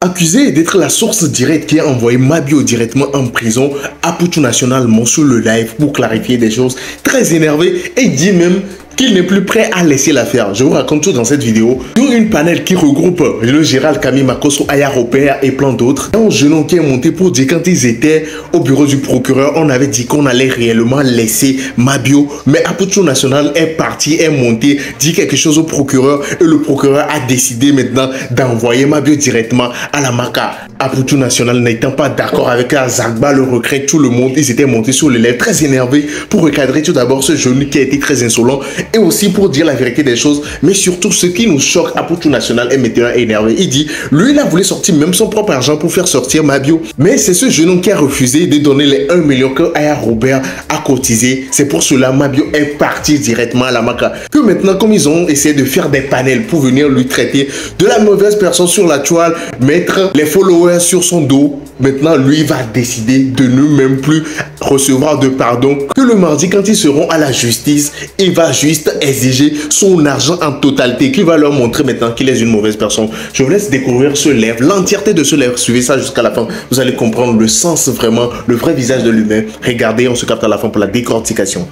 Accusé d'être la source directe qui a envoyé Mabio directement en prison, Apoutou National monte sur le live pour clarifier des choses, très énervé, et dit même qu'il n'est plus prêt à laisser l'affaire. Je vous raconte tout dans cette vidéo. Sur une panel qui regroupe le Gérald Camille Makosso, Aya Robert et plein d'autres. Un jeune homme qui est monté pour dire quand ils étaient au bureau du procureur, on avait dit qu'on allait réellement laisser Mabio. Mais Apoutou National est parti, est monté, dit quelque chose au procureur et le procureur a décidé maintenant d'envoyer Mabio directement à la Maka. Apoutou National n'étant pas d'accord avec Zagba, le regret, tout le monde, ils étaient montés sur les lèvres très énervés pour recadrer tout d'abord ce jeune qui a été très insolent et aussi pour dire la vérité des choses. Mais surtout, ce qui nous choque, Apoutou National est maintenant énervé. Il dit, lui, il a voulu sortir même son propre argent pour faire sortir Mabio. Mais c'est ce jeune homme qui a refusé de donner les 1 million que Aya Robert a cotisé. C'est pour cela Mabio est parti directement à la Maka. Que maintenant, comme ils ont essayé de faire des panels pour venir lui traiter de la mauvaise personne sur la toile, mettre les followers sur son dos, maintenant lui va décider de ne même plus recevoir de pardon. Que le mardi, quand ils seront à la justice, il va juste exiger son argent en totalité, qui va leur montrer maintenant qu'il est une mauvaise personne. Je vous laisse découvrir ce live, l'entièreté de ce live. Suivez ça jusqu'à la fin, vous allez comprendre le sens, vraiment le vrai visage de l'humain. Regardez, on se capte à la fin pour la décortication.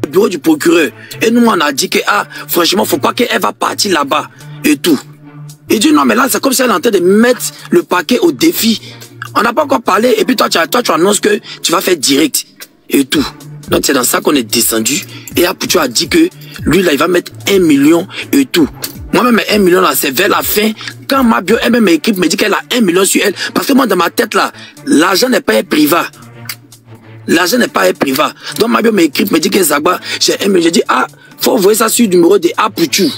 Le bureau du procureur, et nous on a dit que franchement faut pas qu'elle va partir là-bas et tout. Il dit non mais là c'est comme si elle est en train de mettre le paquet au défi. On n'a pas encore parlé et puis toi tu annonces que tu vas faire direct et tout. Donc c'est dans ça qu'on est descendu et Apoutou a dit que lui là il va mettre 1 million et tout. Moi-même 1 million là c'est vers la fin quand Mabio elle-même équipe me dit qu'elle a 1 million sur elle parce que moi dans ma tête là l'argent n'est pas privat. L'argent n'est pas privat. Donc Mabio m'écrit me dit que Zagba j'ai 1 million. Je dis faut envoyer ça sur le numéro de Apoutou.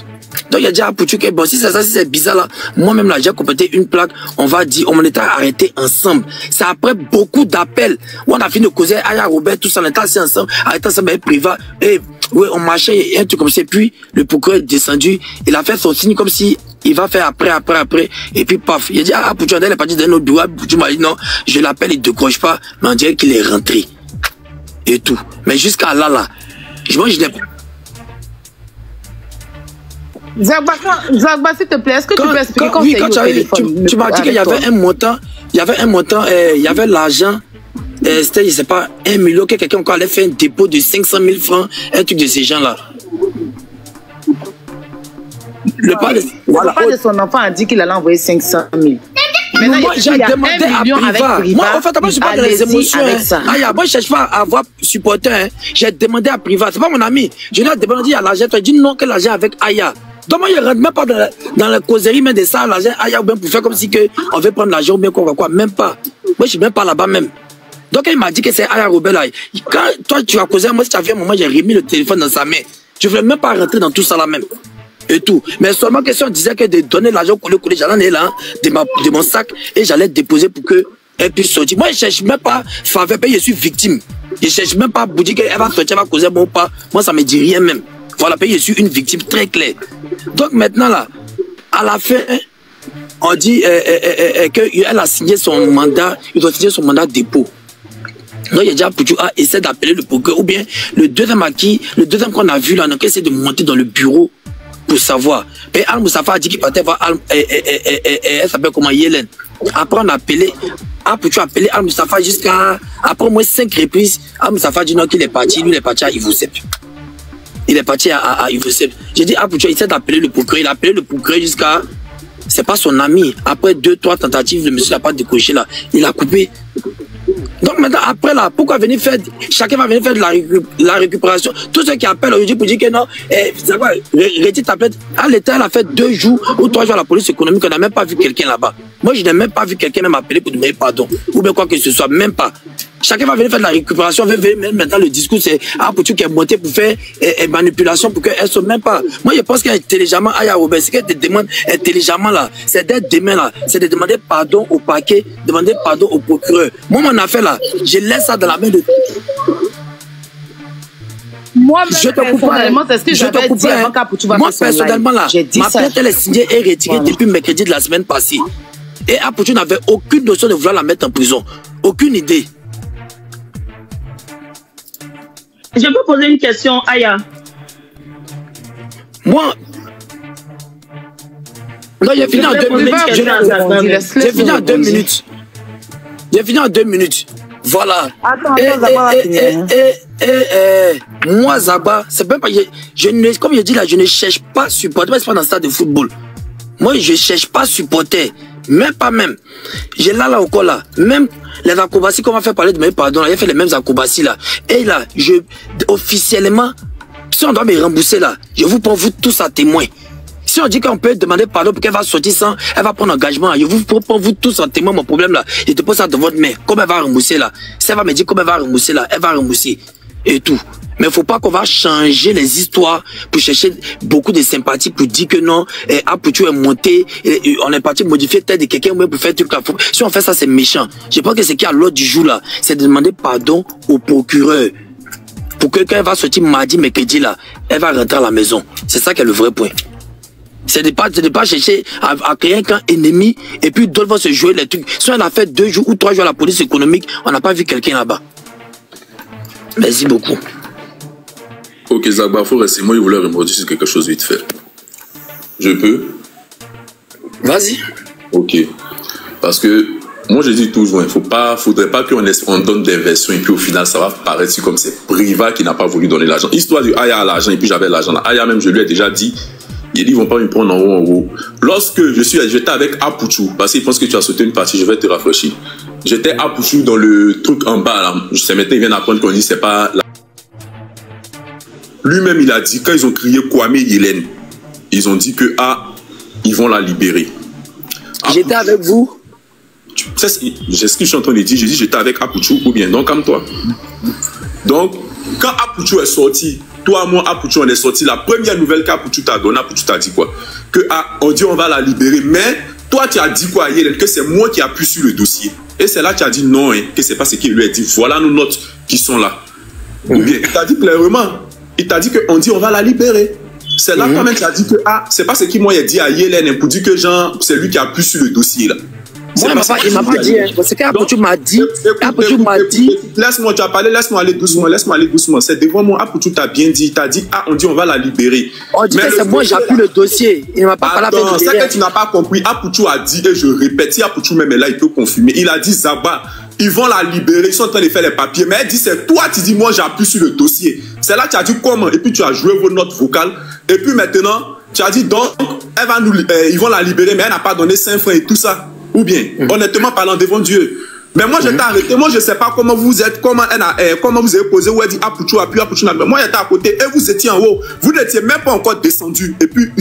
Donc il y a déjà Apoutou que bon si c'est ça, si c'est bizarre là, moi-même là j'ai complété une plaque, on va dire, on était arrêtés ensemble. C'est après beaucoup d'appels où on a fini de causer Aya Robert, tout ça, on était assis ensemble, arrêtés ensemble avec privat, et oui on marchait, un truc comme ça, puis le procureur est descendu, il a fait son signe comme si il va faire après, et puis paf, il a dit Apoutou, elle est partie d'un autre bureau, Apoutou m'a dit non, je l'appelle, il ne décroche pas, mais on dirait qu'il est rentré, et tout. Mais jusqu'à là, moi je l'ai... Zagba, s'il te plaît, est-ce que tu peux expliquer quand oui, quand tu m'as dit qu'il y avait un montant, il y avait l'argent, c'était, je sais pas, 1 million, que quelqu'un encore allait faire un dépôt de 500 000 francs, un truc de ces gens-là. Le père de son enfant a dit qu'il allait envoyer 500 000. Maintenant, moi, j'ai demandé à Priva. Moi, en fait, moi, je suis pas dans les émotions. Moi, je cherche pas à avoir supporter. J'ai demandé à Priva. C'est pas mon ami. Je lui ai demandé à l'agent. Il dit non, que l'agent avec Aya. Donc, moi, je ne rentre même pas dans la causerie, mais de ça, l'agent Aya, ou bien pour faire comme si on veut prendre l'argent ou bien quoi. Même pas. Moi, je suis même pas là-bas même. Donc, il m'a dit que c'est Aya Robert là. Quand toi, tu as causé, moi, si tu as vu un moment, j'ai remis le téléphone dans sa main. Je ne voulais même pas rentrer dans tout ça là même. Et tout. Mais seulement que si on disait que de donner l'argent coulé, j'allais là de mon sac et j'allais déposer pour qu'elle puisse sortir. Moi, je ne cherche même pas faveur, je suis victime. Je ne cherche même pas pour dire qu'elle va sortir, elle va causer bon ou pas. Moi, ça ne me dit rien même. Voilà, je suis une victime très claire. Donc maintenant, là, à la fin, on dit qu'elle a signé son mandat, il doit signer son mandat de dépôt. Donc, il y a déjà Apoutou a essayé d'appeler le procureur, ou bien le deuxième qu'on a vu là, on a essayé de monter dans le bureau pour savoir. Et Al-Moussafa a dit qu'il partait voir elle s'appelle comment, Yélène. Après on a appelé, Apoutou a appelé Al-Moussafa jusqu'à, après au moins 5 reprises, Al-Moussafa a dit non qu'il est parti, lui il est parti à Ivosep. Il est parti à Ivosep. J'ai dit Apoutou, il essaie d'appeler le procureur, il a appelé le procureur jusqu'à, c'est pas son ami. Après 2-3 tentatives, le monsieur n'a pas décoché là, il a coupé. Donc maintenant, après là, pourquoi venir faire, chacun va venir faire de la récupération. Tous ceux qui appellent aujourd'hui pour dire que non, c'est quoi, retire ta plainte. À l'État, elle a fait 2 jours ou 3 jours à la police économique, on n'a même pas vu quelqu'un là-bas. Moi, je n'ai même pas vu quelqu'un m'appeler pour demander pardon. Ou bien quoi que ce soit, même pas. Chacun va venir faire de la récupération, maintenant le discours c'est Apoutou qui est monté pour faire manipulation pour qu'elle ne soit même pas. Moi je pense qu'intelligemment, Aya Robert, ce qu'elle te demande intelligemment là, c'est d'être demain là, c'est de demander pardon au parquet, demander pardon au procureur. Moi mon affaire là, je laisse ça dans la main de... Moi personnellement, c'est ce que j'avais dit avant qu'Apoutou va faire son live. Moi personnellement là, ma plainte elle est signée et retirée depuis mercredi de la semaine passée. Et Apoutou n'avait aucune notion de vouloir la mettre en prison. Aucune idée. Je peux poser une question, Aya? Moi, Non, j'ai fini en 2 minutes. J'ai fini en 2 minutes. J'ai fini en 2 minutes. Voilà. Attends, moi, Zagba, c'est même pas. Comme je dis là, je ne cherche pas supporter. C'est pas dans le stade de football. Moi, je ne cherche pas supporter. Même pas même. J'ai là encore là. Même les acrobaties qu'on va faire parler de mes pardons, là, il a fait les mêmes acrobaties là. Et là, officiellement, si on doit me rembourser là, je vous prends vous tous à témoin. Si on dit qu'on peut demander pardon pour qu'elle va sortir sans, elle va prendre engagement. Je vous prends vous tous en témoin mon problème là. Je te pose ça de votre main. Comment elle va rembourser là? Si elle va me dire comment elle va rembourser là, elle va rembourser. Et tout. Mais il ne faut pas qu'on va changer les histoires pour chercher beaucoup de sympathie pour dire que non, Apoutou est monté, on est parti modifier tête de quelqu'un pour faire tout. Si on fait ça, c'est méchant. Je pense que ce qui est à l'ordre du jour là, c'est de demander pardon au procureur. Pour que quand elle va sortir mardi, mercredi là, elle va rentrer à la maison. C'est ça qui est le vrai point. C'est de pas chercher à créer un camp ennemi et puis d'autres vont se jouer les trucs. Si on a fait 2 jours ou 3 jours à la police économique, on n'a pas vu quelqu'un là-bas. Merci beaucoup. Ok, Zagba, faut rester. Moi, je voulais rebondir sur quelque chose vite fait. Je peux? Vas-y. Ok. Parce que moi, je dis toujours, il faudrait pas qu'on donne des versions et puis au final, ça va paraître comme c'est Priva qui n'a pas voulu donner l'argent. Histoire du Aya à l'argent et puis j'avais l'argent. Aya même, je lui ai déjà dit. Il dit, ils vont pas me prendre en haut. Lorsque j'étais avec Apoutou, parce qu'il pense que tu as sauté une partie, je vais te rafraîchir. J'étais Apoutou dans le truc en bas, là. Je sais maintenant, il vient d'apprendre qu'on dit, c'est pas la... Lui-même, il a dit, quand ils ont crié Kwame Yélène, ils ont dit que, ils vont la libérer. J'étais avec vous. C'est ce que je suis en train de dire. J'ai dit, j'étais avec Apoutou, ou bien, donc, comme toi. Donc, quand Apoutou est sorti, toi, moi, Apoutou, on est sorti. La première nouvelle qu'Apoutou t'a donnée, Apoutou t'a dit quoi? Que, on dit, on va la libérer. Mais, toi, tu as dit quoi, Yélène? Que c'est moi qui appuie sur le dossier. Et c'est là que tu as dit non, hein, que c'est pas ce qu'il lui a dit. Voilà nos notes qui sont là. Ou bien, il t'a dit clairement. Il t'a dit qu'on dit, on va la libérer. C'est là quand même tu as dit que, c'est pas ce qu'il m'a dit à Yélène, pour dire que, genre, c'est lui qui appuie sur le dossier, là. Moi, il m'a pas dit, parce qu'Apoutou m'a dit, laisse-moi, tu as parlé, laisse-moi aller doucement, c'est devant moi, Apoutou t'a bien dit, il t'a dit, on dit on va la libérer. On dit que c'est moi, j'appuie le dossier, il ne m'a pas parlé avec le c'est que tu n'as pas compris, Apoutou a dit, et je répète, si Apoutou même est là, il peut confirmer, il a dit, Zagba, ils vont la libérer, ils sont en train de faire les papiers, mais elle dit, c'est toi, tu dis, moi j'appuie sur le dossier. C'est là que tu as dit comment, et puis tu as joué vos notes vocales, et puis maintenant, tu as dit, donc, ils vont la libérer, mais elle n'a pas donné 5 francs et tout ça. Ou bien, honnêtement parlant devant Dieu. Mais moi, je t'ai arrêté. Moi, je ne sais pas comment vous êtes, comment vous avez posé, où elle dit Apoutou appuie, Apoutou n'a pas. Moi, j'étais à côté et vous étiez en haut. Vous n'étiez même pas encore descendu. Et puis,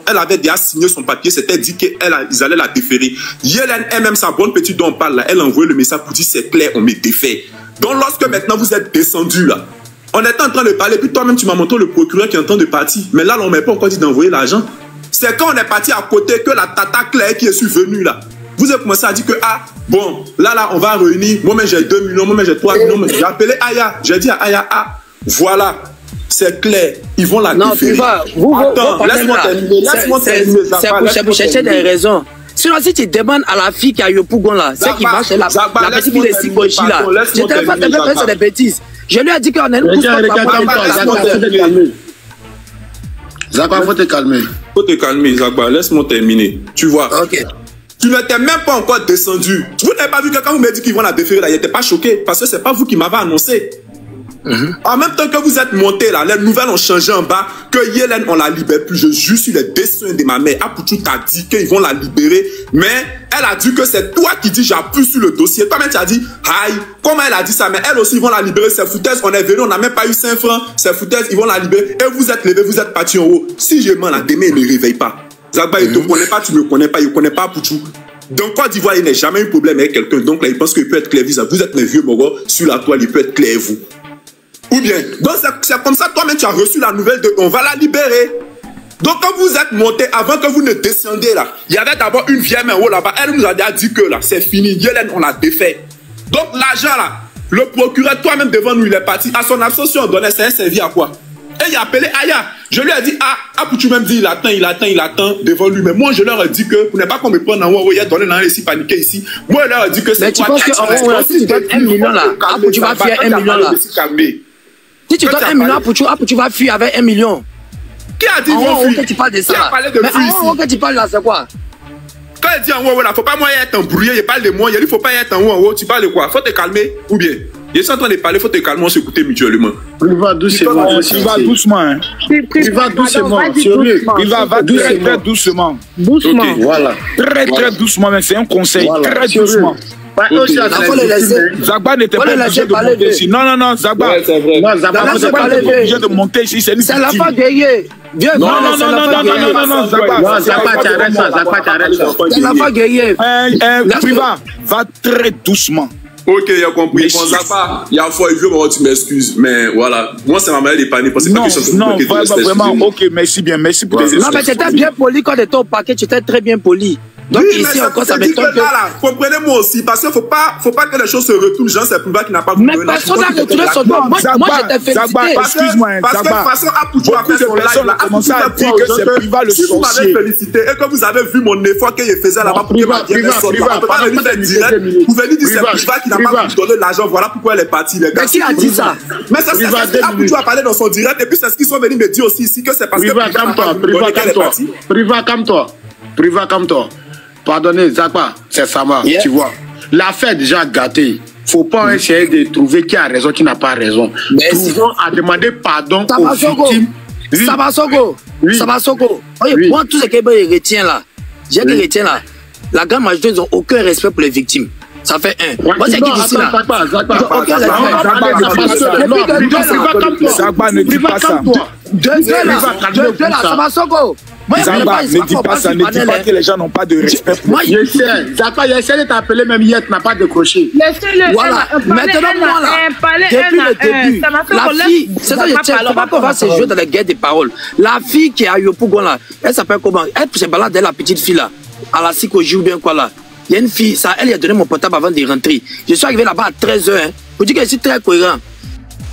elle avait déjà signé son papier. C'était dit qu'ils allaient la déférer. Yélène, elle-même, sa bonne petite dont on parle là, elle a envoyé le message pour dire c'est clair, on me défait. Donc, lorsque maintenant vous êtes descendu là, on était en train de parler. Puis toi-même, tu m'as montré le procureur qui est en train de partir. Mais là, on ne m'a pas encore dit d'envoyer l'argent. C'est quand on est parti à côté que la tata Claire qui est survenue là. Vous avez commencé à dire que, bon, là, on va réunir. Moi-même, j'ai 2 millions, moi-même, j'ai 3 millions. J'ai appelé Aya. J'ai dit à Aya, voilà, c'est clair. Ils vont la déférer. Attends, laisse-moi terminer. C'est pour chercher des raisons. Sinon, si tu demandes à la fille qui a eu Pougon là, c'est qui marche la petite fille de Sigochi là. Je t'ai pas fait sur des bêtises. Je lui ai dit qu'on a une couche. Zagba, faut te calmer. Faut te calmer, Zagba. Laisse-moi terminer. Tu vois. Ok. Tu n'étais même pas encore descendu. Vous n'avez pas vu que quand vous m'avez dit qu'ils vont la déférer là, il n'était pas choqué. Parce que ce n'est pas vous qui m'avez annoncé. En même temps que vous êtes monté là, les nouvelles ont changé en bas, que Yélène on la libère plus. Je jure sur les dessins de ma mère. Apoutou t'a dit qu'ils vont la libérer, mais elle a dit que c'est toi qui dis j'appuie sur le dossier. Toi-même tu as dit, aïe, comment elle a dit ça, mais elle aussi ils vont la libérer, c'est foutaise. On est venu, on n'a même pas eu 5 francs, c'est foutaise, ils vont la libérer. Et vous êtes levé, vous êtes parti en haut. Si je mens là, demain il ne réveille pas. Zagba, il ne te connaît pas, tu ne me connais pas, il ne connaît pas Apoutou. Donc Côte d'Ivoire, il n'a jamais eu de problème avec quelqu'un. Donc là, il pense qu'il peut être clair. Vous êtes mes vieux mogos, sur la toile, il peut être clair vous. Ou bien, donc c'est comme ça, toi-même, tu as reçu la nouvelle de on va la libérer. Donc quand vous êtes monté, avant que vous ne descendiez là, il y avait d'abord une vieille main haut là-bas. Elle nous a déjà dit que là, c'est fini. Yélène, on l'a défait. Donc l'argent là, le procureur, toi-même devant nous, il est parti. À son absence, on donnait, ça a servi à quoi? Et il a appelé Aya. Je lui ai dit, Apoutou même dit, il attend devant lui. Mais moi, je leur ai dit que, vous n'avez pas qu'on me prenne en haut, il y a donné dans ici, paniqué ici. Moi, je leur ai dit que c'est quoi. Mais tu penses que, si tu donnes 1 million là, Apoutou va fuir 1 million là. Si tu donnes 1 million, Apoutou va fuir avec 1 million. Qui a dit mon fils? Tu parles de ça. Qui a parlé de mais fils ici? Que tu parles là, c'est quoi? Quand il dit en haut, il ne faut pas moi être embrouillé, il parle de moi, il ne faut pas être en haut, tu parles de quoi? Faut te calmer ou bien? Je suis en train de parler, faut te calmer, on s'écouter mutuellement. Priva doucement. Priva doucement. Priva doucement. Sérieux. Priva va très doucement. Doucement. Voilà. Très doucement, mais c'est un conseil. Très doucement. Zagba n'était pas obligé de monter ici. Non, Zagba. Non, Zagba n'était pas obligé de monter ici. C'est la fin guerrier. Non, Zagba. Zagba, tu arrêtes ça. C'est la fin guerrier. Priva, va très doucement. Ok, il a compris. Bon, Zagba, il y a une fois, il veut me tu m'excuses. Mais voilà, moi, c'est ma manière de parler. Non, vraiment, ok, merci bien. Merci pour tes excuses. Non, mais tu étais bien poli quand tu étais au paquet, tu étais très bien poli. Donc oui, ici encore ça m'étonne que... Comprenez-moi aussi, parce qu'il faut pas que les choses se retournent. Jean, c'est Priva qui n'a pas voulu. Mais personne n'a retourné son doigt. Moi, je t'ai félicité. Excuse-moi, parce que de toute façon, Apoutou a fait son live là. Commencé à dire que c'est Priva le sorcier. Si vous m'avez félicité et que vous avez vu mon effort qu'il faisait là-bas pour que ma bien sorte, on peut pas venir faire direct. Vous venez dire c'est Priva qui n'a pas voulu donner l'argent. Voilà pourquoi elle est partie, les gars. Mais qui a dit ça? Mais c'est ce qu'Apoutou a parlé dans son direct et puis c'est ce qu'ils sont venus me dire aussi ici que c'est parce que Priva, calme-toi. Pardonnez, Zagba, c'est Sama, tu vois. L'affaire est déjà gâtée. Faut pas essayer de trouver qui a raison, qui n'a pas raison. Trouvons à demander pardon aux victimes. Sabasoko. Moi, tout ce que je retiens là, la grande majorité, ils n'ont aucun respect pour les victimes. Ça fait un. Moi, c'est qui dit ça? Zagba, ne dis pas ça. Sabasoko. Zagba, ne dis pas ça, ne dis pas que les gens n'ont pas de respect pour moi. Je sais, Zagba, il a essayé de t'appeler, même hier, tu n'as pas décroché. Voilà, maintenant moi là, depuis le début, la fille, c'est ça que je tiens, faut pas qu'on va se jouer dans les guerres des paroles. La fille qui est à Yopougon là, elle s'appelle comment? Elle se balade, la petite fille là, à la Sikoji ou bien quoi là. Il y a une fille, ça, elle lui a donné mon portable avant de rentrer. Je suis arrivé là-bas à 13h, hein. Vous dites que je suis très cohérent.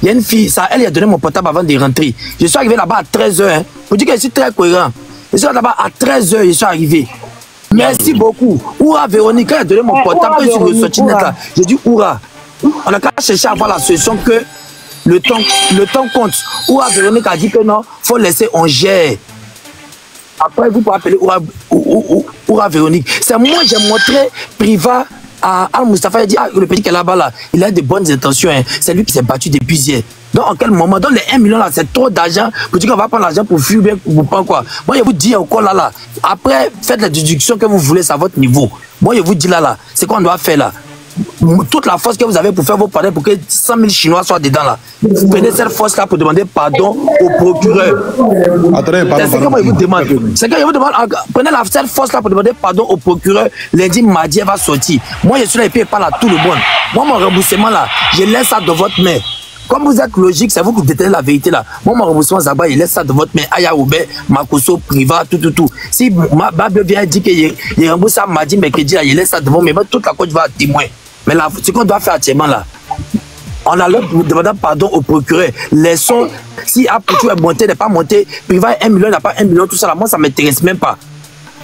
Il y a une fille, ça, elle lui a donné mon portable avant de rentrer. Je suis arrivé là-bas à 13h, hein. Vous dites que je suis très cohérent. Je suis là-bas à 13h, je suis arrivé. Merci beaucoup. Oura Véronique, elle a donné mon portable. Je suis ressorti net là. J'ai dit Oura. On a qu'à chercher à avoir la solution que le temps compte. Oura Véronique a dit que non, il faut laisser on gère. Après, vous pouvez appeler Oura Véronique. C'est moi, j'ai montré Priva à Al-Mustafa. Il a dit, le petit qui est là-bas, là, il a de bonnes intentions. Hein. C'est lui qui s'est battu depuis hier. Donc, en quel moment? Dans les 1 million, là, c'est trop d'argent pour dire qu'on va prendre l'argent pour fuir bien ou pas quoi. Moi, je vous dis encore là. Après, faites la déduction que vous voulez, c'est à votre niveau. Moi, je vous dis là, c'est quoi on doit faire là. Toute la force que vous avez pour faire vos pardons, pour que 100 000 Chinois soient dedans là. Vous prenez cette force-là pour demander pardon au procureur. C'est ce que moi je vous demande. C'est que je vous demande, prenez cette force-là pour demander pardon au procureur. Lundi, mardi, elle va sortir. Moi, je suis là et puis elle parle à tout le monde. Moi, mon remboursement là, je laisse ça de votre main. Comme vous êtes logique, c'est vous qui détenez la vérité là. Moi, mon remboursement, Zagba, il laisse ça de votre main. Aya Oubé, Makoso, Priva, tout. Si Babio vient dire qu'il rembourse ça mardi, mercredi, il laisse ça devant moi. Mais toute la Côte va témoin. Mais là, ce qu'on doit faire actuellement là, on a l'heure de demander pardon au procureur. Laissons, si Apoutou est monté, n'est pas monté, Priva 1 million, n'a pas 1 million, tout ça là, moi ça ne m'intéresse même pas.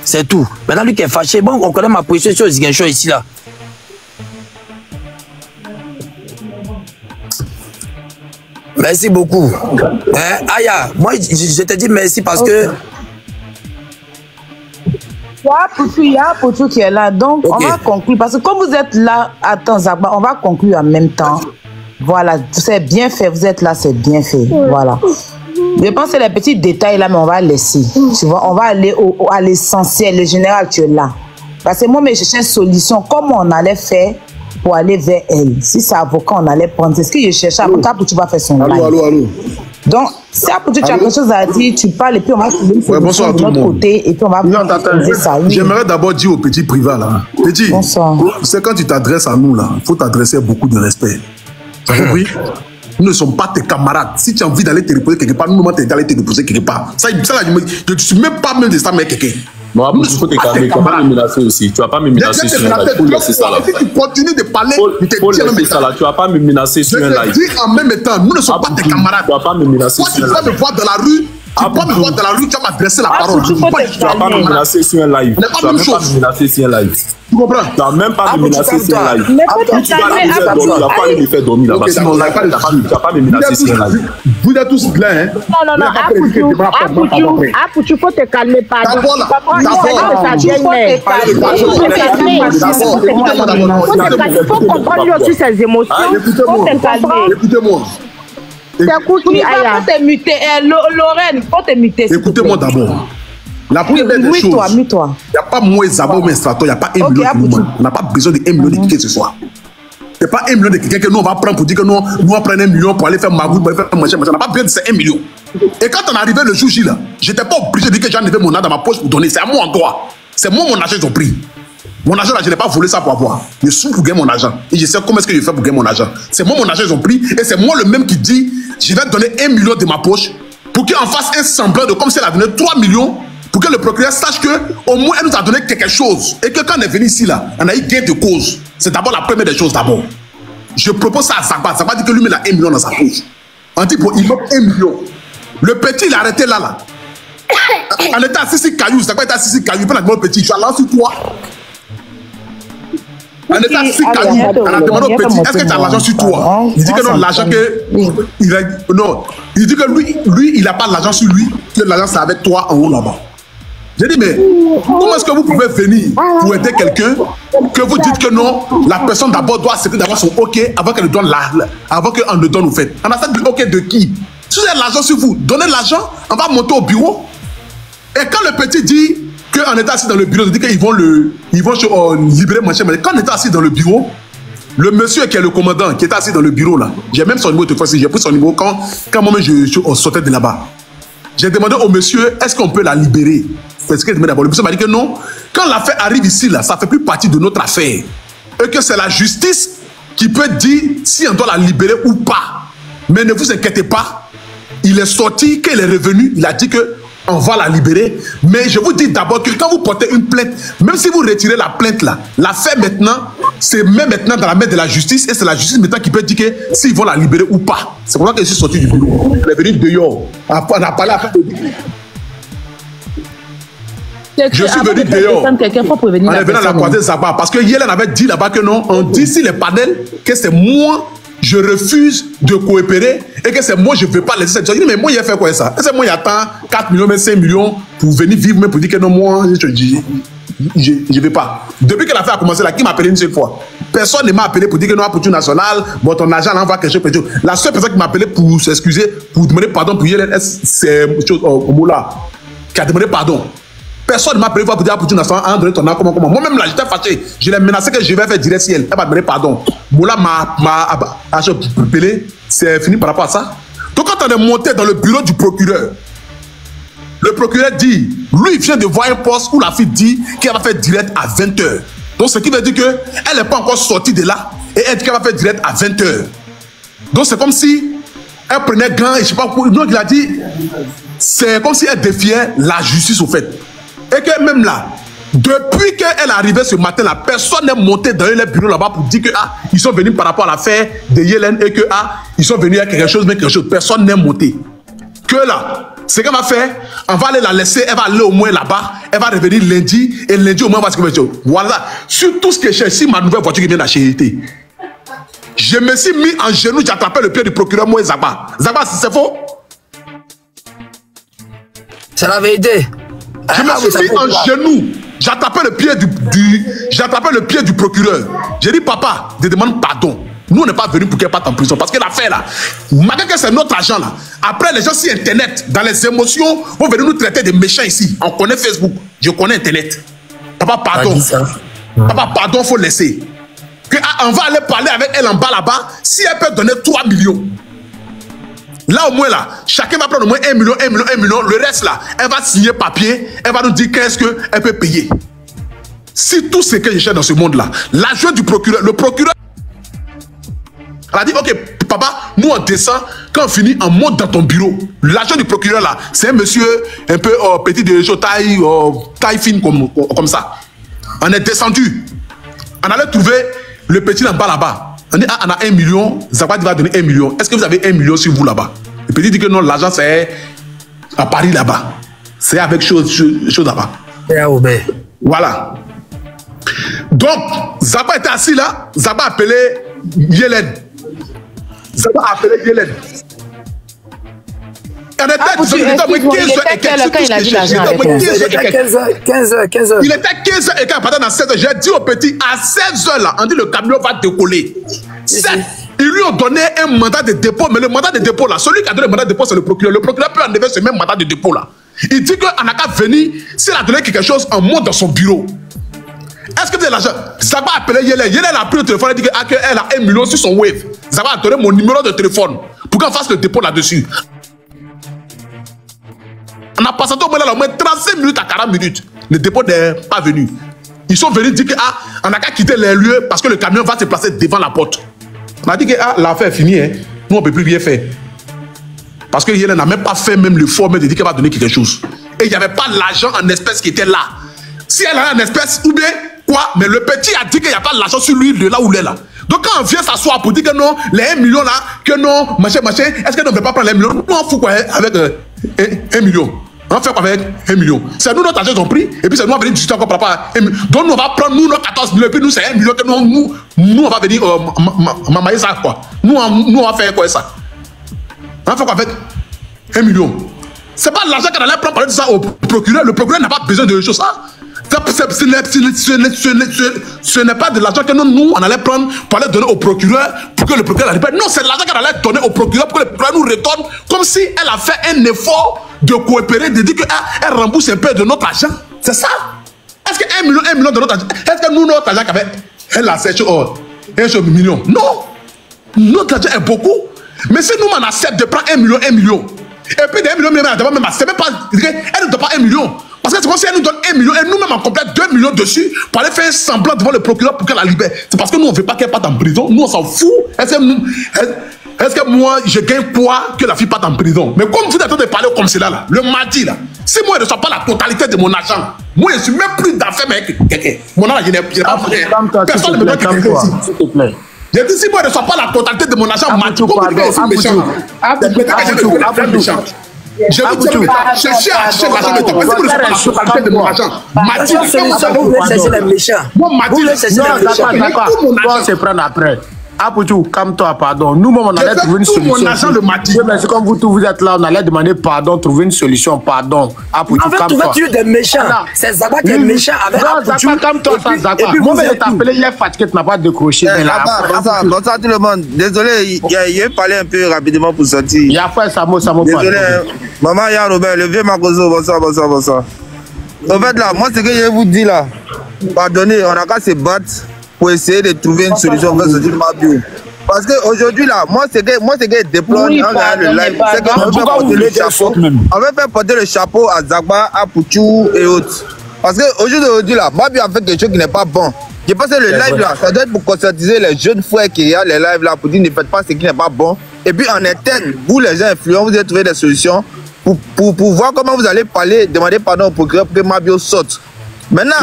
C'est tout. Maintenant, lui qui est fâché, bon, on connaît ma position sur Ziguinchon ici là. Merci beaucoup. Hein, Aya, moi je te dis merci parce que. Il y a Apoutou qui est là, donc on va conclure. Parce que comme vous êtes là, attends Zagba, on va conclure en même temps. Voilà, c'est bien fait, vous êtes là, c'est bien fait. Voilà. Je pense que c'est les petits détails là, mais on va laisser. Tu vois, on va aller à l'essentiel. Le général, tu es là. Parce que moi, je cherchais une solution. Comment on allait faire pour aller vers elle? Si c'est avocat, on allait prendre. C'est ce que je cherchais. Avocat, pour tu vas faire son live. Allô. Donc, si après tu as quelque chose à dire, tu parles et puis on va trouver une solution de notre côté et puis on va poser ça. Oui. J'aimerais d'abord dire au petit Priva là. Petit, c'est quand tu t'adresses à nous là, il faut t'adresser avec beaucoup de respect. Tu as compris? Nous ne sommes pas tes camarades. Si tu as envie d'aller te reposer quelque part, nous, t'es d'aller te reposer quelque part. Ça là, je ne suis même pas même de ça, mais quelqu'un. Bon, il faut te calmer. Tu vas pas me menacer aussi. Tu vas pas me menacer sur un live. Faut laisser ça là. Si tu continues de parler, faut laisser ça là. Tu vas pas me menacer sur un live. Je te dis en même temps, nous ne sommes pas tes camarades. Tu vas pas me menacer sur un live. Toi, tu vas me voir dans la rue. Tu vas me voir dans la rue, tu vas m'adresser la parole. Tu vas pas me menacer sur un live. Tu vas même pas me menacer sur un live. comprends? Tu n'as même pas me menacer sur un live. Mais tu vas aller me faire dormir là-bas. Sinon, tu n'as pas me menacer sur un live. Vous êtes tous blancs, hein? Non. Apoutou, faut te calmer, pardon. Faut comprendre lui aussi ses émotions. Faut te calmer. Écoutez-moi. Faut te muter. Lorraine, faut te muter. Écoutez-moi d'abord. La première des choses, il n'y a pas moins Zabo, mais Strato, il n'y a pas 1 million. On n'a pas besoin de 1 million de qui que ce soit. Il n'y a pas 1 million de quelqu'un que nous on va prendre pour dire que nous on va prendre 1 million pour aller faire magouille, pour aller faire machin. On n'a pas besoin de ces 1 million. Et quand on est arrivé le jour J là, je n'étais pas obligé de dire que j'en avais mon argent dans ma poche pour donner. C'est à moi en droit. C'est moi mon argent ils ont pris. Mon argent là, je n'ai pas volé ça pour avoir. Je suis pour gagner mon argent. Et je sais comment est-ce que je fais pour gagner mon argent. C'est moi mon argent ils ont pris. Et c'est moi le même qui dit, je vais donner 1 million de ma poche pour qu'il en fasse un semblant de comme si elle a donné 3 millions. Pour que le procureur sache que au moins elle nous a donné quelque chose. Et que quand on est venu ici là, on a eu gain de cause. C'est d'abord la première des choses d'abord. Je propose ça à Zagba. Zagba dit que lui met la 1 million dans sa poche. On dit pour il manque 1 million. Le petit il a arrêté là. On était assis sur Caillou. Zagba était assis sur Caillou. Il peut la demander au petit. Tu as lancé toi. On était assis sur Caillou. On a demandé au petit. Est-ce que tu as l'argent sur toi? Il dit que non, l'argent que. Non. Il dit que lui, il n'a pas l'argent sur lui. Que l'argent c'est avec toi en haut là-bas. J'ai dit, mais comment est-ce que vous pouvez venir pour aider quelqu'un que vous dites que non, la personne d'abord doit accepter d'avoir son OK avant qu'elle donne avant qu'on le donne au fait. On a fait du OK de qui? Si vous avez l'argent sur vous, donnez l'argent, on va monter au bureau. Et quand le petit dit qu'on était assis dans le bureau, il dit qu'ils vont libérer mon chien. Mais quand on était assis dans le bureau, le monsieur qui est le commandant, qui était assis dans le bureau là, j'ai même son numéro de fois, j'ai pris son numéro quand moi je sortais de là-bas. J'ai demandé au monsieur, est-ce qu'on peut la libérer? Parce que d'abord, le monsieur m'a dit que non. Quand l'affaire arrive ici, là, ça ne fait plus partie de notre affaire. Et que c'est la justice qui peut dire si on doit la libérer ou pas. Mais ne vous inquiétez pas. Il est sorti, qu'il est revenu, il a dit que on va la libérer. Mais je vous dis d'abord que quand vous portez une plainte, même si vous retirez la plainte là, l'affaire maintenant, c'est même maintenant dans la main de la justice. Et c'est la justice maintenant qui peut dire que s'ils vont la libérer ou pas. C'est pour ça que je suis sorti du bureau. Il est venu dehors. On a parlé à je suis venu dehors. On est venu à la croisée Zagba. Parce que hier, on avait dit là-bas que non. On dit si les panels, que c'est moi, je refuse de coopérer et que c'est moi, je ne veux pas laisser cette chose. Je dis, mais moi, il a fait quoi ça? C'est moi, il attend 4 millions, même 5 millions pour venir vivre, mais pour dire que non, moi, je ne vais pas. Depuis que l'affaire a commencé là, qui m'a appelé une seule fois? Personne ne m'a appelé pour dire que non, pour tout national, bon, ton agent l'envoie quelque chose. La seule personne qui m'a appelé pour s'excuser, pour demander pardon pour hier, c'est Moula, qui a demandé pardon. Personne ne m'a appelé pour dire pour tout national, comment. Moi-même là, j'étais fâché. Je l'ai menacé que je vais faire direct ciel. Elle m'a demandé pardon. Moula m'a appelé. C'est fini par rapport à ça. Donc quand on est monté dans le bureau du procureur, le procureur dit, lui il vient de voir un poste où la fille dit qu'elle va faire direct à 20h. Donc ce qui veut dire qu'elle n'est pas encore sortie de là et elle dit qu'elle va faire direct à 20h. Donc c'est comme si elle prenait gant et je sais pas pourquoi. Donc il a dit, c'est comme si elle défiait la justice au fait. Et que même là, depuis qu'elle est arrivée ce matin là, personne n'est monté dans les bureaux là-bas pour dire que ils sont venus par rapport à l'affaire de Yellen et que ils sont venus à quelque chose, mais quelque chose. Personne n'est monté. Que là, ce qu'elle va faire, on va aller la laisser, elle va aller au moins là-bas, elle va revenir lundi, et lundi au moins on va se faire. Voilà, sur tout ce que j'ai, si ma nouvelle voiture qui vient d'acheter. Je me suis mis en genou, j'ai attrapé le pied du procureur, moi, Zagba. Zagba, c'est faux? C'est la vérité. Je me suis mis en genou, j'ai attrapé le pied du procureur. J'ai dit, papa, je demande pardon. Nous, on n'est pas venus pour qu'elle parte en prison. Parce que l'affaire là, malgré que c'est notre argent là, après les gens sur Internet, dans les émotions, vont venir nous traiter de méchants ici. On connaît Facebook, je connais Internet. Papa, pardon. Papa, pardon, il faut laisser. On va aller parler avec elle en bas là-bas, si elle peut donner 3 millions. Là au moins là, chacun va prendre au moins 1 million, 1 million, 1 million. Le reste là, elle va signer papier, elle va nous dire qu'est-ce qu'elle peut payer. Si tout ce que je cherche dans ce monde là, l'adjoint du procureur, le procureur, elle a dit, ok, papa, nous on descend, quand on finit, on monte dans ton bureau. L'agent du procureur là, c'est un monsieur un peu petit de taille fine comme ça. On est descendu. On allait trouver le petit en bas là-bas. On dit, on a 1 million, Zagba va donner 1 million. Est-ce que vous avez 1 million sur vous là-bas? Le petit dit que non, l'argent c'est à Paris là-bas. C'est avec chose là-bas. Voilà. Donc, Zaba était assis là, Zaba a appelé Yélène. Zaba a appelé Yélène. Il était 15h. Il était 15h et quand pendant 16h, j'ai dit au petit, à 16h là, on dit le camion va décoller. Ils lui ont donné un mandat de dépôt, mais le mandat de dépôt là, celui qui a donné le mandat de dépôt, c'est le procureur. Le procureur peut enlever ce même mandat de dépôt là. Il dit qu'on n'a qu'à venir, s'il a donné quelque chose, on monte dans son bureau. Est-ce que vous avez l'argent? Zaba a appelé Yélène. Yélène a pris le téléphone et dit qu'elle a 1 million sur son wave. Zaba a donné mon numéro de téléphone pour qu'on fasse le dépôt là-dessus. On a passé au moins 35 minutes à 40 minutes. Le dépôt n'est pas venu. Ils sont venus dire qu'on n'a qu'à quitter les lieux parce que le camion va se placer devant la porte. On a dit que l'affaire est finie. Hein. Nous, on ne peut plus rien faire. Parce que Yélène n'a même pas fait même l'effort de dire qu'elle va donner quelque chose. Et il n'y avait pas l'argent en espèces qui était là. Si elle a en espèces, ou bien quoi, mais le petit a dit qu'il n'y a pas l'argent sur lui de là où il est là. Donc quand on vient s'asseoir pour dire que non, les 1 million là, que non, machin, est-ce qu'elle ne veut pas prendre les 1 million? Nous, on fout quoi avec 1 million? On fait quoi avec 1 million? C'est nous notre argent qu'ils ont pris, et puis c'est nous on va venir discuter encore par rapport à 1 million. Donc nous on va prendre nous nos 14 millions, et puis nous c'est 1 million que nous on va venir mamailler ça quoi. Nous on va faire quoi ça? On va faire quoi avec 1 million? C'est pas l'argent qu'elle allait prendre pour aller dire ça au procureur. Le procureur n'a pas besoin de choses ça. Ce n'est pas de l'argent que nous on allait prendre pour aller donner au procureur pour que le procureur la libère. Non, c'est l'argent qu'elle allait donner au procureur pour que le procureur nous retourne comme si elle a fait un effort de coopérer, de dire qu'elle rembourse un peu de notre argent. C'est ça. Est-ce que 1 million de notre argent, est-ce que nous, notre argent qu'avait elle a 7 millions? Non. Notre argent est beaucoup. Mais si nous, on accepte de prendre 1 million, et puis des 1 million, c'est même pas, elle ne donne pas 1 million. Parce que c'est comme si elle nous donne 1 million et nous-mêmes on complète 2 millions dessus pour aller faire un semblant devant le procureur pour qu'elle la libère. C'est parce que nous on ne veut pas qu'elle parte en prison. Nous on s'en fout. Est-ce que moi je gagne quoi que la fille parte en prison? Mais comme vous êtes en train de parler comme cela là, le mardi là, si moi je ne reçois pas la totalité de mon argent, moi je ne suis même plus d'affaires avec quelqu'un. Mon argent je n'ai pas fait. Personne ne me donne quelque chose ici. S'il te plaît. J'ai dit si moi je ne reçois pas la totalité de mon argent, mardi, comme vous dites c'est méchant. Je vous dis, cherchez à acheter l'argent de toi. Si vous ne savez pas la totalité de mon argent, Mathieu, vous voulez chercher les méchants. Moi, Mathieu, on se prend après. Apoutou, calme-toi, pardon. Nous-mêmes, on allait trouver une solution. Mais c'est comme vous tous, vous êtes là, on allait demander pardon, trouver une solution, pardon. Apoutou, calme-toi. On va trouver des méchants. C'est Zaba qui est méchant avec Apoutou. Calme-toi, Zaba. Moi, je t'ai appelé hier, fatigué, tu n'as pas décroché. Bonsoir tout le monde. Désolé, il a parlé un peu rapidement pour sortir. Il a fait Samo désolé, maman, Yann Robert, le vieux Makoso, bonsoir. En fait, là, moi, ce que je vous dis là, pardonnez, on n'a qu'à se battre pour essayer de trouver une solution pour sortir Mabio. Parce qu'aujourd'hui, là, moi, ce que je déplore en regardant le live, c'est qu'on veut faire porter le chapeau. On veut faire porter le chapeau à Zagba, à Pouchou et autres. Parce qu'aujourd'hui, là, Mabio a fait quelque chose qui n'est pas bon. Je pense que le live, là, ça doit être pour conscientiser les jeunes frères qui regardent les lives, là, pour dire ne faites pas ce qui n'est pas bon. Et puis, en interne, vous, les gens influents, vous allez trouver des solutions pour voir comment vous allez parler, demander pardon au procureur pour que Mabio sorte. Maintenant,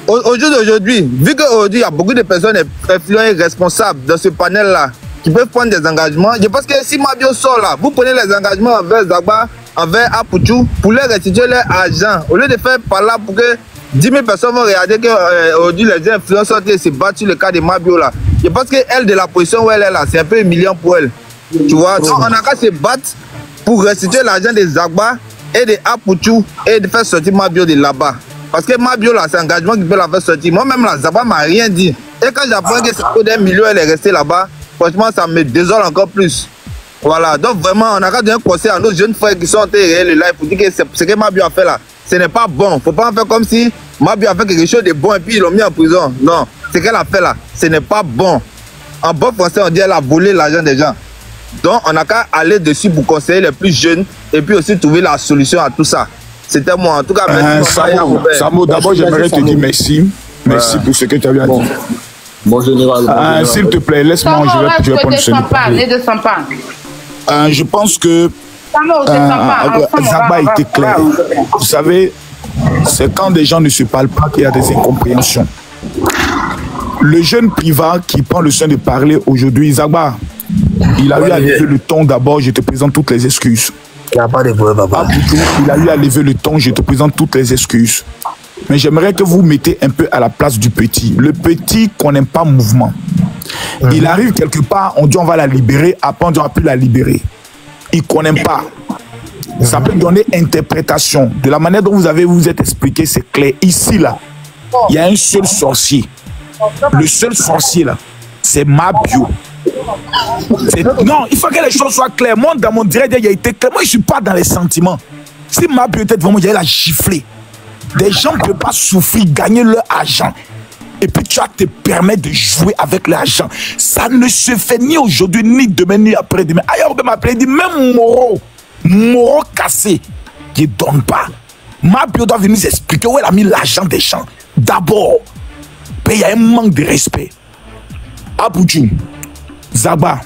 aujourd'hui, vu qu'aujourd'hui, il y a beaucoup de personnes influentes et responsables dans ce panel-là qui peuvent prendre des engagements, je pense que si Mabio sort là, vous prenez les engagements envers Zagba, envers Apoutou, pour leur restituer leur argent, au lieu de faire par là pour que 10 000 personnes vont regarder qu'aujourd'hui les influents sortent et se battent sur le cas de Mabio là. Je pense qu'elle, de la position où elle est là, c'est un peu humiliant pour elle. Tu vois, donc on a qu'à se battre pour restituer l'argent de Zagba et de Apoutou et de faire sortir Mabio de là-bas. Parce que Mabio là, c'est un engagement qui peut la faire sortir. Moi-même là, Zagba m'a rien dit. Et quand j'apprends que c'est pour d'1 million, elle est restée là-bas, franchement, ça me désole encore plus. Voilà, donc vraiment, on a qu'à donner un conseil à nos jeunes frères qui sont en train de regarder le live pour dire que ce que Mabio a fait là, ce n'est pas bon. Faut pas en faire comme si Mabio a fait quelque chose de bon et puis ils l'ont mis en prison. Non, ce qu'elle a fait là, ce n'est pas bon. En bon français, on dit qu'elle a volé l'argent des gens. Donc, on a qu'à aller dessus pour conseiller les plus jeunes et puis aussi trouver la solution à tout ça. C'était moi. En tout cas, merci. Samo, d'abord, j'aimerais te dire merci. Merci pour ce que tu as bien dit. Bon général. S'il te plaît, laisse-moi, je vais prendre ce micro. Je pense que Zagba a été clair. Vous savez, c'est quand des gens ne se parlent pas qu'il y a des incompréhensions. Le jeune privat qui prend le soin de parler aujourd'hui, Zagba, il a eu à lever le ton d'abord, je te présente toutes les excuses. Il n'y a pas de problème, papa. Il a eu à lever le ton, je te présente toutes les excuses. Mais j'aimerais que vous mettez un peu à la place du petit. Le petit qu'on n'aime pas mouvement. Il arrive quelque part, on dit on va la libérer, après on dit on va plus la libérer. Il ne connaît pas. Ça peut donner interprétation. De la manière dont vous êtes expliqué, c'est clair. Ici, là, il y a un seul sorcier. Le seul sorcier, là, c'est Mabio. Non, il faut que les choses soient claires. Moi, dans mon direct, il y a été clair. Moi, je ne suis pas dans les sentiments. Si Mabio était devant moi, j'allais la gifler. Des gens ne peuvent pas souffrir, gagner leur argent. Et puis tu vas te permettre de jouer avec l'argent. Ça ne se fait ni aujourd'hui, ni demain, ni après-demain. Ailleurs, on m'a appelé, dit même Moro cassé, qui ne donne pas. Mabio doit venir nous expliquer où elle a mis l'argent des gens. D'abord, il y a un manque de respect. Apoutchou, Zaba,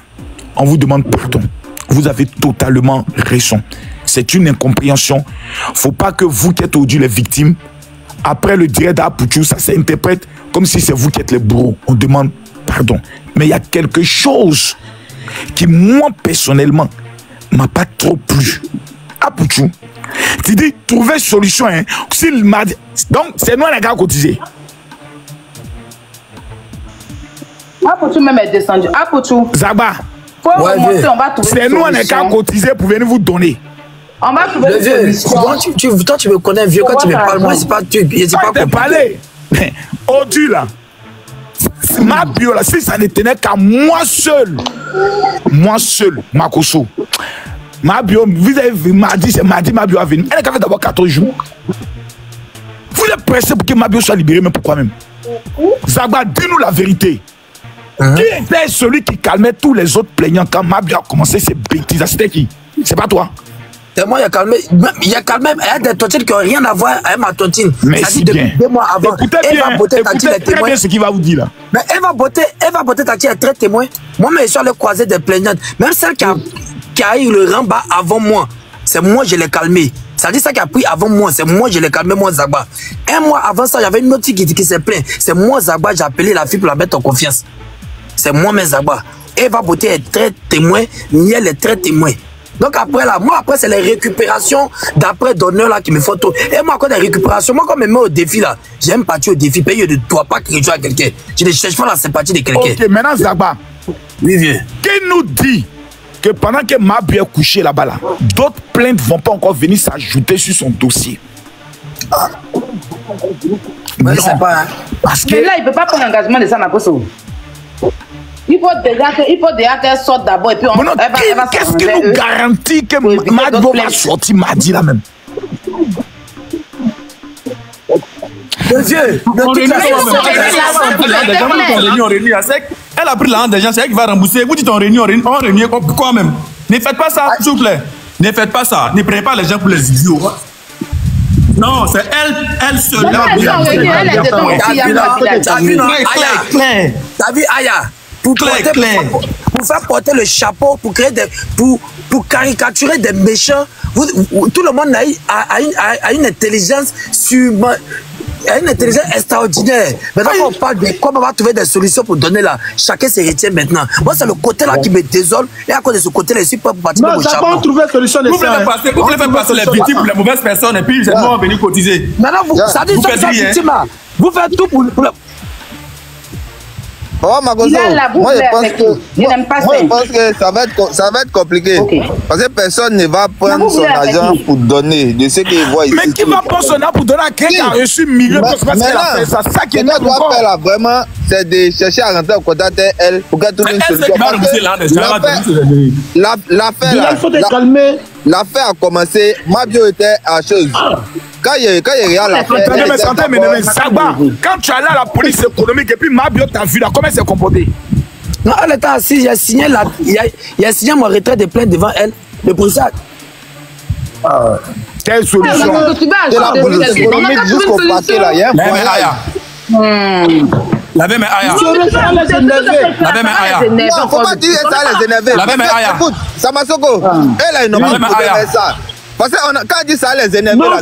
on vous demande pardon. Vous avez totalement raison. C'est une incompréhension. Il ne faut pas que vous qui êtes aujourd'hui les victimes, après le direct d'Apoutchou, ça s'interprète comme si c'est vous qui êtes les bourreaux. On demande pardon. Mais il y a quelque chose qui, moi, personnellement, ne m'a pas trop plu. Apoutchou, tu dis, trouver solution. Hein. S'il m'a dit... Donc, c'est nous les gars cotisés. Apoutchou même est descendu. Apoutchou. Zaba. Faut remonter, on va trouver c'est nous les gars cotisés pour venir vous donner. On va trouver une solution. Toi, tu me connais vieux quand tu me parles. Moi, c'est pas tu. C'est pas compliqué. Aujourd'hui, là, ma bio, là, si ça ne tenait qu'à moi seul, Makoso, ma bio, vous avez vu, mardi, c'est mardi, ma bio a venu. Elle a fait d'abord 14 jours. Vous êtes pressé pour que ma bio soit libérée, mais pourquoi même? Zagba, dis-nous la vérité. Qui était celui qui calmait tous les autres plaignants quand ma bio a commencé ses bêtises? C'était qui? C'est pas toi? Et moi, il y a a des tontines qui n'ont rien à voir avec ma tontine. Mais si bien. 2 mois avant. Écoutez très bien ce qu'il va vous dire là. Mais elle va botter Tati, elle est très témoin. Moi-même, je suis allé croiser des plaignantes. Même celle qui a eu le rang-bas avant moi, c'est moi je l'ai calmé. Ça dit ça qui a pris avant moi, c'est moi je l'ai calmé, moi Zagba. Un mois avant ça, j'avais une autre fille qui s'est plainte. C'est moi Zagba, j'ai appelé la fille pour la mettre en confiance. C'est moi-même Zagba. Eva Beauté est très témoin, Niel est très témoin. Donc après là, moi après c'est les récupérations d'après donneurs là qui me font tout. Et moi quand les récupérations, moi quand je me mets au défi là, j'aime partir au défi, payer de toi pas que je joue à quelqu'un. Je ne cherche pas la sympathie de quelqu'un. Ok, maintenant Zagba. Oui, vieux. Qui nous dit que pendant que Mabio est couché là-bas là, d'autres plaintes vont pas encore venir s'ajouter sur son dossier? Mais c'est pas. Hein. Parce que là, il ne peut pas prendre l'engagement de ça, Makoso. Il faut déjà qu'elle sorte d'abord et puis on va. Qu'est-ce qui nous garantit que Mabio va sortir mardi là même? Monsieur, elle a pris l'argent des gens, c'est elle qui va rembourser. Vous dites on réunit quoi même? Ne faites pas ça, s'il vous plaît. Ne faites pas ça. Ne prenez pas les gens pour les idiots. Non, c'est elle seule. T'as vu Aya? Pour faire porter le chapeau, pour créer pour caricaturer des méchants, tout le monde a une intelligence extraordinaire. Maintenant, on parle de comment on va trouver des solutions pour donner là. Chacun se retient maintenant. Moi, c'est le côté là qui me désole. Et à cause de ce côté-là, je suis pas pour partir au chapeau. Non, trouver solution de vous voulez faire passer les victimes pour les mauvaises personnes et puis c'est moi venir cotiser. Maintenant, ça dit ça, victime là. Vous faites tout pour Oh, Makoso, moi je pense que ça va être compliqué. Okay. Parce que personne ne va prendre son argent pour donner de ce qu'il voit ici. Mais qui va prendre son argent pour donner à quelqu'un qui a reçu millions parce qu'elle a fait ça? Ça qui est notre affaire là, vraiment, c'est de chercher à rentrer au contact d'elle pour qu'elle trouve une solution. L'affaire a commencé, Mabio était à chose. Quand il regarde l'affaire. Quand tu es allé à la police économique et puis Mabio t'a vu là, comment elle s'est comportée? Non, elle était assise, il a signé mon retrait de plainte devant elle. Le policier. Quelle solution? De la police économique jusqu'au parquet là, il y a un problème. La même Aya. La même Aya. Non, faut pas dire ça les énerver. La même Aya. Écoute, Samasoko, elle a une opinion pour faire ça. Parce que quand on dit ça les énerver là,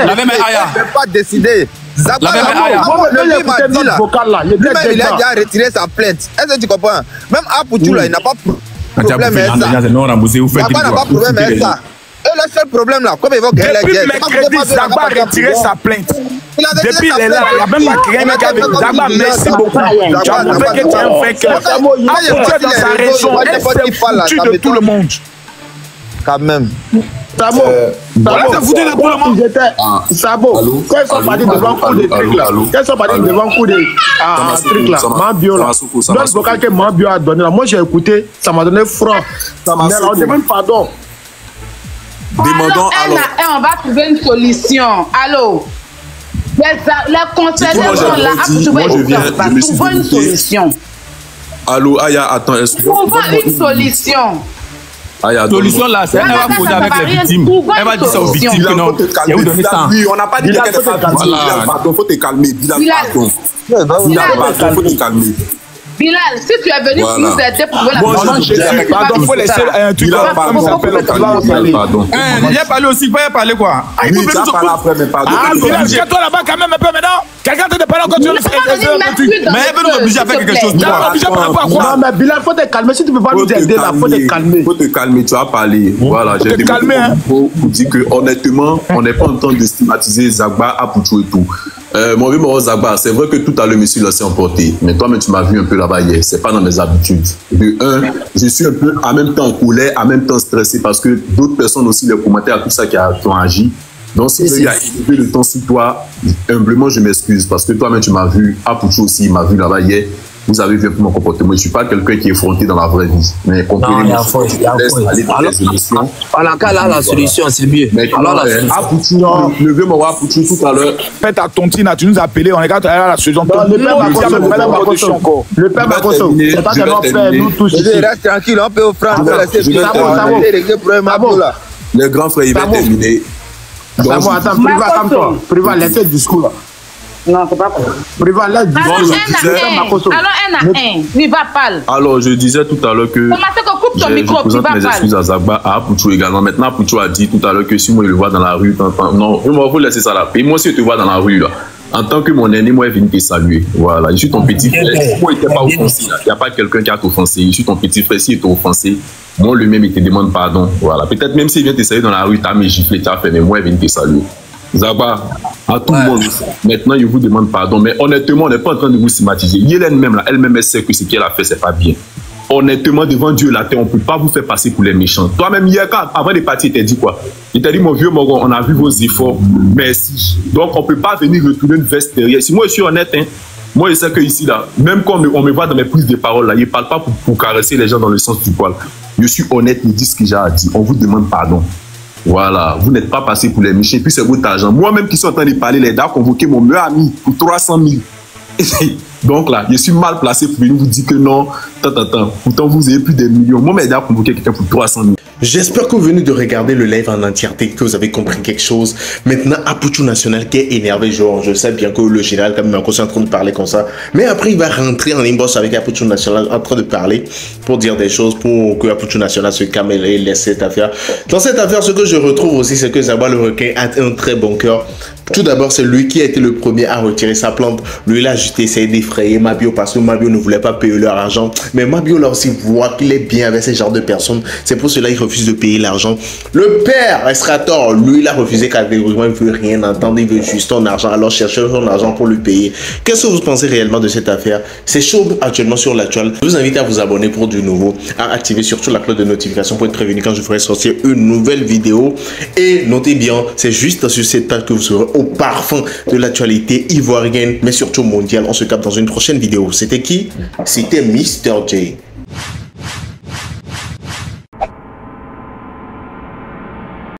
la même Aya. Elle ne peut pas décider. La même Aya. Le m'a dit là, lui-même il a déjà retiré sa plainte. Est-ce que tu comprends? Même Apoutchou là, il n'a pas de problème avec ça. Il n'a pas de problème avec ça. Et le seul problème là, comme il va gagner la guerre. Depuis mercredi, Zagba a retiré sa plainte. Depuis il est là, il y a même pas quelqu'un qui a avec Zagba, merci beaucoup. Tu as montré que tu es un vrai cœur. Appuie dans sa région, elle fait foutu de tout le monde. Quand même. Sabo, c'est foutu de tout le monde. Sabo, quand ils sont partis devant le coup des trucs là, quand ils sont partis devant le coup des trucs là, Mabio là, notre vocal que Mabio a donné là, moi j'ai écouté, ça m'a donné froid. Mais on demande pardon. Demandons alors. On va trouver une solution. Allô? Les concernés sont là. Trouvons une solution. Allô, Aya, attends. Trouvons une solution. Solution là, c'est elle va causer avec les victimes. Elle va dire ça aux victimes que non. Et vous donnez ça. Oui, on n'a pas dit qu'elle est pas victime. Pardon, faut te calmer. Bilal, pardon, faut te calmer. Bilal, si tu es venu pour nous aider pour voir la solution, pardon, faut laisser un truc comme ça s'appelle. Pardon. Il a parlé aussi, il va parler quoi? Oui, tu as parlé après, mais pardon. Ah, Bilal, toi là-bas quand même un peu maintenant. Quelqu'un te parle encore, tu veux le faire. Mais elle veut nous obliger à faire quelque chose. Non, mais Bilal, faut te calmer. Si tu ne peux pas nous aider là, faut te calmer. Faut te calmer, tu as parlé. Voilà, j'ai calmé. Pour dire que honnêtement, on n'est pas en train de stigmatiser Zagba, Apouchou et tout. Mon vieux Moro Zagba, c'est vrai que tout à l'heure, monsieur l'a s'est emporté. Mais toi-même, tu m'as vu un peu là-bas hier. C'est pas dans mes habitudes. De un, je suis un peu en même temps en colère, en même temps stressé parce que d'autres personnes aussi, les commentaires, tout ça qui ont agi. Donc, si il y a élevé le temps sur toi, humblement, je m'excuse parce que toi-même, tu m'as vu. Apouchou aussi, il m'a vu là-bas hier. Vous avez vu un peu mon comportement. Je ne suis pas quelqu'un qui est effronté dans la vraie vie. Mais comprenez, voilà, là, la solution, c'est mieux. Alors, Apouchou, le vieux Moro Apouchou tout à l'heure. Faites à tontine, tu nous as appelé, on regarde la solution. Le père Makoso, c'est pas seulement faire nous tous ici. Reste tranquille, on peut offrir. Le grand frère, il va terminer. Attends, calme-toi. Priva, laissez le discours là. Non, c'est pas possible. Priva, laisse le discours. Alors, un à un. Priva parle. Alors, je disais tout à l'heure que. Je présente mes excuses à Zagba, à Apouchou également. Maintenant, Apouchou a dit tout à l'heure que si moi je le vois dans la rue, non, il faut laisser ça là. Et moi, si je te vois dans la rue là, en tant que mon aîné, moi, je viens te saluer. Voilà, je suis ton petit frère. Moi, il ne t'est pas offensé. Il n'y a pas quelqu'un qui a t'offensé. Je suis ton petit frère. Si il t'a offensé, moi, lui-même, il te demande pardon. Voilà, peut-être même s'il vient te saluer dans la rue, tu as mes giflés, tu as fait, mais moi, il vient te saluer. Zagba, à tout le monde, maintenant, je vous demande pardon. Mais honnêtement, on n'est pas en train de vous stigmatiser. Yélène même, là, elle-même, elle sait que ce qu'elle a fait, c'est pas bien. Honnêtement, devant Dieu et la terre, on ne peut pas vous faire passer pour les méchants. Toi-même, hier, avant de partir, il t'a dit quoi? Il t'a dit, mon vieux Moro, on a vu vos efforts, merci. Donc, on ne peut pas venir retourner une veste derrière. Si moi, je suis honnête, hein, moi, je sais que ici, là, même quand on me voit dans mes prises de parole, là, il ne parle pas pour caresser les gens dans le sens du poil. Je suis honnête, il dit ce que j'ai à dire. On vous demande pardon. Voilà, vous n'êtes pas passé pour les méchants. Et puis, c'est votre argent. Moi-même qui suis en train de parler, les gars, convoqué mon meilleur ami pour 300 000. Donc là, je suis mal placé pour venir vous dire que non, pourtant vous avez plus de millions. Moi, mais d'ailleurs, convoquer quelqu'un pour 300 000. J'espère que vous venez de regarder le live en entièreté, que vous avez compris quelque chose. Maintenant, Apouchou National qui est énervé, genre, je sais bien que le général, comme il est en train de parler comme ça. Mais après, il va rentrer en inbox avec Apouchou National en train de parler pour dire des choses, pour que Apouchou National se calme et laisse cette affaire. Dans cette affaire, ce que je retrouve aussi, c'est que Zagba le requin a un très bon cœur. Tout d'abord, c'est lui qui a été le premier à retirer sa plante. Lui, il a juste essayé d'effrayer Mabio parce que Mabio ne voulait pas payer leur argent. Mais Mabio, là aussi, voit qu'il est bien avec ce genre de personnes. C'est pour cela qu'il refuse de payer l'argent. Le père Estrator, lui, il a refusé catégoriquement. Il ne veut rien entendre. Il veut juste ton argent. Alors, cherchez son argent pour lui payer. Qu'est-ce que vous pensez réellement de cette affaire? C'est chaud actuellement sur l'actuel. Je vous invite à vous abonner pour du nouveau, à activer surtout la cloche de notification pour être prévenu quand je ferai sortir une nouvelle vidéo. Et notez bien, c'est juste sur cette page que vous serez au parfum de l'actualité ivoirienne, mais surtout mondiale. On se capte dans une prochaine vidéo. C'était qui? C'était Mr. J.